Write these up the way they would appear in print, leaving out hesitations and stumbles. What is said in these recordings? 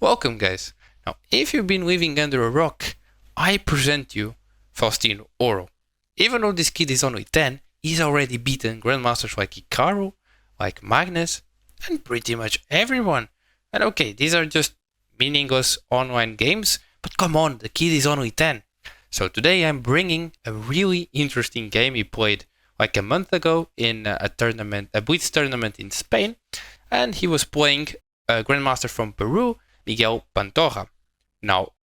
Welcome guys. Now if you've been living under a rock, I present you Faustino Oro. Even though this kid is only 10, he's already beaten grandmasters like Hikaru, like Magnus, and pretty much everyone. And okay, these are just meaningless online games, but come on, the kid is only 10. So today I'm bringing a really interesting game he played like a month ago in a tournament, a Blitz tournament in Spain, and he was playing a grandmaster from Peru, Miguel Pantoja. Now,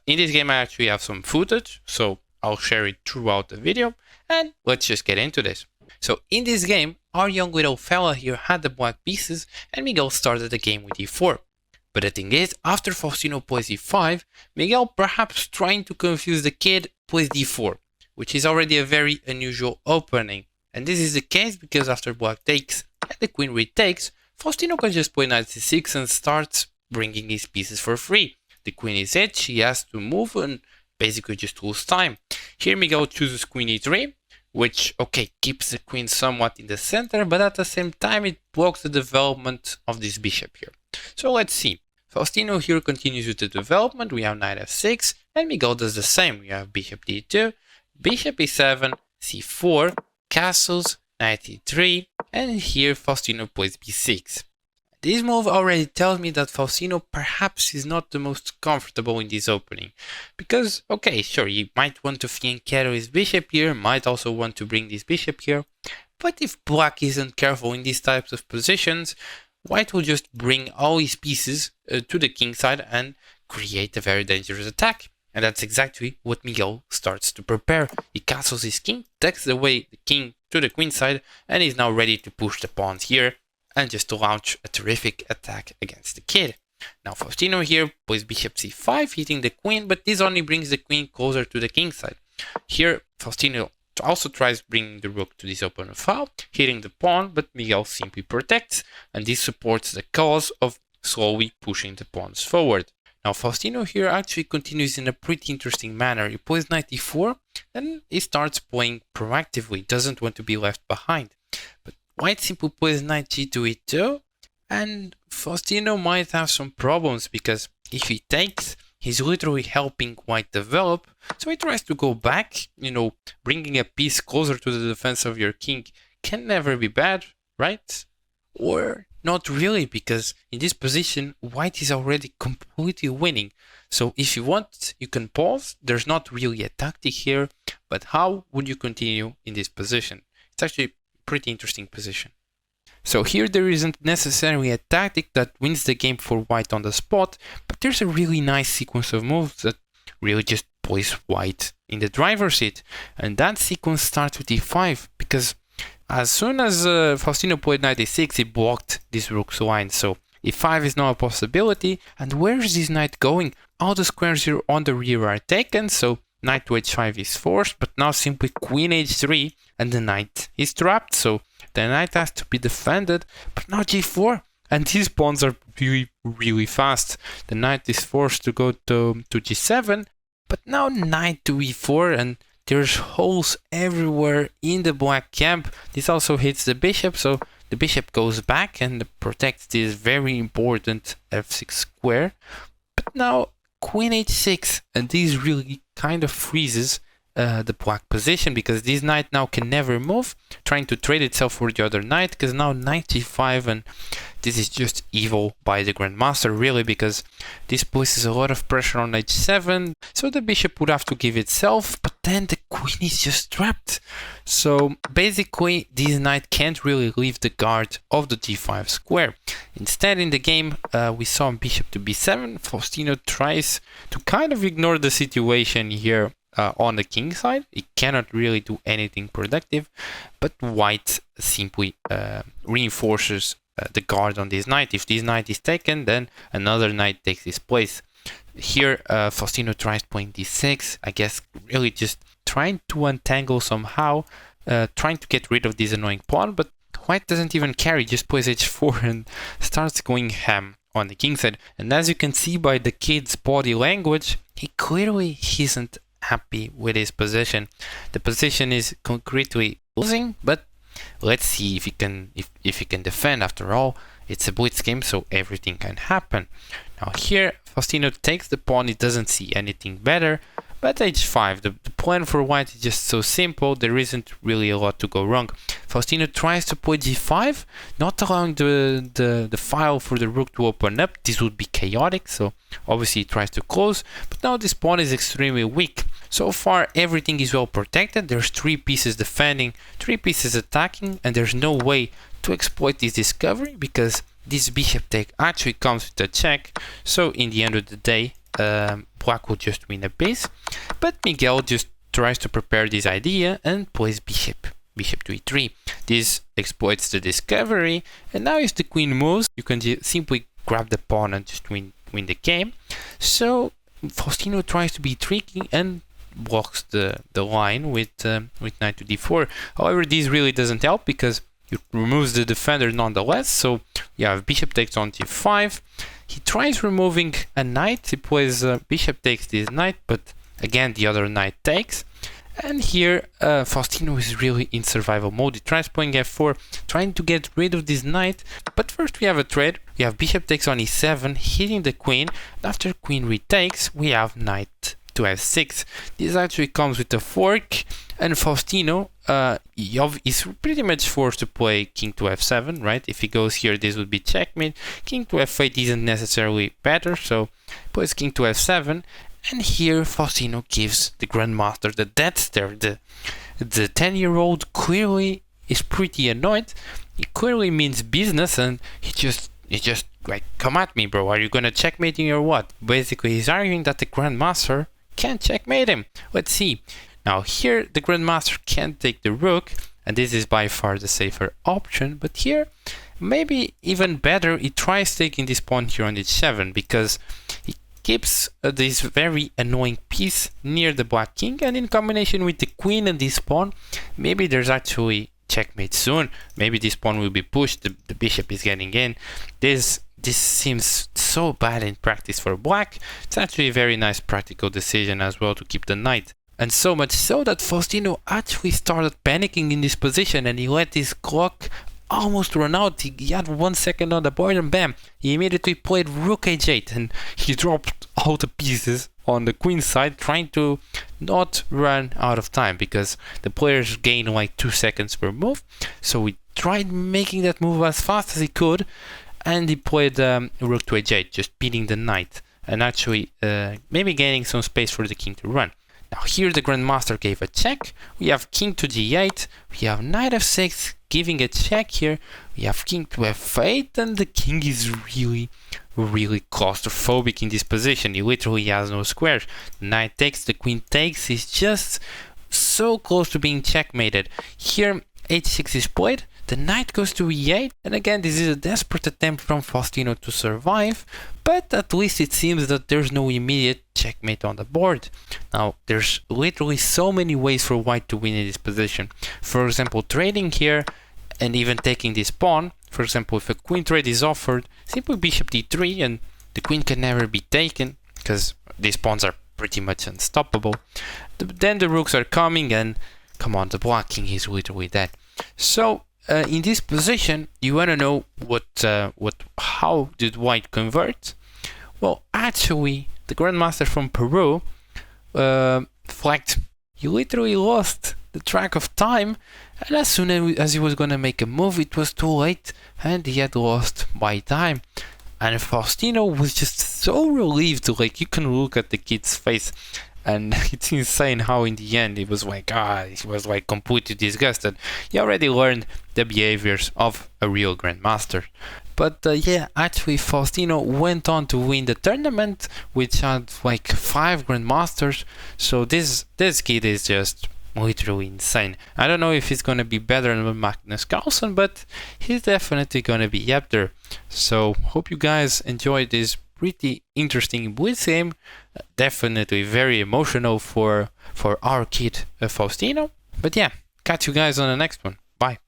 in this game I actually have some footage, so I'll share it throughout the video, and let's just get into this. So in this game, our young little fella here had the black pieces, and Miguel started the game with e4. But the thing is, after Faustino plays e5, Miguel, perhaps trying to confuse the kid, plays d4, which is already a very unusual opening. And this is the case because after black takes and the queen retakes, Faustino can just play knight c6 and starts bringing his pieces for free. The queen is hit, he has to move and basically just lose time. Here Miguel chooses queen e3, which, okay, keeps the queen somewhat in the center, but at the same time it blocks the development of this bishop here. So let's see. Faustino here continues with the development, we have knight f6, and Miguel does the same. We have bishop d2, bishop e7, c4, castles, knight e3, and here Faustino plays b6. This move already tells me that Faustino perhaps is not the most comfortable in this opening. Because, okay, sure, he might want to fianchetto his bishop here, might also want to bring this bishop here, but if black isn't careful in these types of positions, white will just bring all his pieces to the king side and create a very dangerous attack. And that's exactly what Miguel starts to prepare. He castles his king, takes away the king to the queen side, and is now ready to push the pawns here and just to launch a terrific attack against the kid. Now Faustino here plays bishop c5, hitting the queen, but this only brings the queen closer to the king side. Here Faustino also tries bringing the rook to this open file, hitting the pawn, but Miguel simply protects, and this supports the cause of slowly pushing the pawns forward. Now Faustino here actually continues in a pretty interesting manner. He plays knight e4, and he starts playing proactively, doesn't want to be left behind. But white simply plays knight g2 e2, and Faustino might have some problems because if he takes, he's literally helping white develop, so he tries to go back. Bringing a piece closer to the defense of your king can never be bad, right? Or not really, because in this position, white is already completely winning. So if you want, you can pause. There's not really a tactic here, but how would you continue in this position? It's actually a pretty interesting position. So here there isn't necessarily a tactic that wins the game for white on the spot, but there's a really nice sequence of moves that really just plays white in the driver's seat. And that sequence starts with e5, because as soon as Faustino played knight e6, he blocked this rook's line. So e5 is now a possibility. And where is this knight going? All the squares here on the rear are taken, so knight to h5 is forced, but now simply queen h3 and the knight is trapped, so the knight has to be defended, but now g4, and these pawns are really fast. The knight is forced to go to g7, but now knight to e4, and there's holes everywhere in the black camp. This also hits the bishop, so the bishop goes back and protects this very important f6 square. But now queen h6, and this really kind of freezes the black position, because this knight now can never move, trying to trade itself for the other knight, because now knight g5, and this is just evil by the grandmaster, really, because this places a lot of pressure on h7, so the bishop would have to give itself, but then the queen is just trapped. So basically this knight can't really leave the guard of the g5 square. Instead, in the game, we saw bishop to b7. Faustino tries to kind of ignore the situation here on the king side. He cannot really do anything productive, but white simply reinforces the guard on this knight. If this knight is taken, then another knight takes his place. Here Faustino tries playing d6, I guess really just trying to untangle somehow, trying to get rid of this annoying pawn, but white doesn't even care, he just plays h4 and starts going ham on the king side. And as you can see by the kid's body language, he clearly isn't happy with his position. The position is concretely losing, but let's see if he can defend. After all, it's a blitz game, so everything can happen. Now here, Faustino takes the pawn, he doesn't see anything better, but h5, the plan for white is just so simple, there isn't really a lot to go wrong. Faustino tries to play g5, not allowing the file for the rook to open up. This would be chaotic, so obviously he tries to close, but now this pawn is extremely weak. So far everything is well protected, there's 3 pieces defending, 3 pieces attacking, and there's no way to exploit this discovery because this bishop take actually comes with a check, so in the end of the day black will just win a piece. But Miguel just tries to prepare this idea and plays bishop to e3. This exploits the discovery, and now if the queen moves, you can simply grab the pawn and just win the game. So Faustino tries to be tricky and blocks the line with knight to d4. However, this really doesn't help because it removes the defender nonetheless. So you have bishop takes on g5. He tries removing a knight. He plays bishop takes this knight, but again the other knight takes. And here Faustino is really in survival mode. He tries playing f4, trying to get rid of this knight. But first we have a trade. We have bishop takes on e7, hitting the queen. And after queen retakes, we have knight to f6. This actually comes with a fork, and Faustino is pretty much forced to play king to f7, right? If he goes here, this would be checkmate. King to f8 isn't necessarily better, so plays king to f7. And here Faustino gives the grandmaster the death stare. The 10-year-old clearly is pretty annoyed. It clearly means business, and he just like, come at me, bro. Are you gonna checkmate me or what? Basically, he's arguing that the grandmaster can't checkmate him. Let's see. Now here the grandmaster can't take the rook, and this is by far the safer option. But here, maybe even better, he tries taking this pawn here on h7 because he keeps this very annoying piece near the black king, and in combination with the queen and this pawn, maybe there's actually checkmate soon. Maybe this pawn will be pushed, the bishop is getting in. This seems so bad in practice for black. It's actually a very nice practical decision as well to keep the knight. And so much so that Faustino actually started panicking in this position, and he let his clock almost run out. He had 1 second on the board, and bam, he immediately played rook h8, and he dropped all the pieces on the queen side, trying to not run out of time because the players gain like 2 seconds per move. So he tried making that move as fast as he could, and he played rook to h8, just beating the knight and actually maybe gaining some space for the king to run. Now here the grandmaster gave a check. We have king to g8, we have knight f6 giving a check here, we have king to f8, and the king is really claustrophobic in this position. He literally has no squares. The knight takes, the queen takes, he's just so close to being checkmated. Here h6 is played, the knight goes to e8, and again this is a desperate attempt from Faustino to survive, but at least it seems that there's no immediate checkmate on the board. Now there's literally so many ways for white to win in this position. For example, trading here and even taking this pawn. For example, if a queen trade is offered, simply bishop d3 and the queen can never be taken because these pawns are pretty much unstoppable. Then the rooks are coming, and come on, the black king is literally dead. So in this position, you want to know how did white convert? Well, actually, the grandmaster from Peru flagged. He literally lost the track of time, and as soon as he was gonna make a move, it was too late, and he had lost by time. And Faustino was just so relieved. Like, you can look at the kid's face, and it's insane how in the end he was like completely disgusted. He already learned the behaviors of a real grandmaster. But yeah, actually Faustino went on to win the tournament, which had like 5 grandmasters. So this kid is just literally insane. I don't know if he's gonna be better than Magnus Carlsen, but he's definitely gonna be up there. So hope you guys enjoyed this pretty interesting blitz game. Definitely very emotional for our kid Faustino. But yeah, catch you guys on the next one. Bye.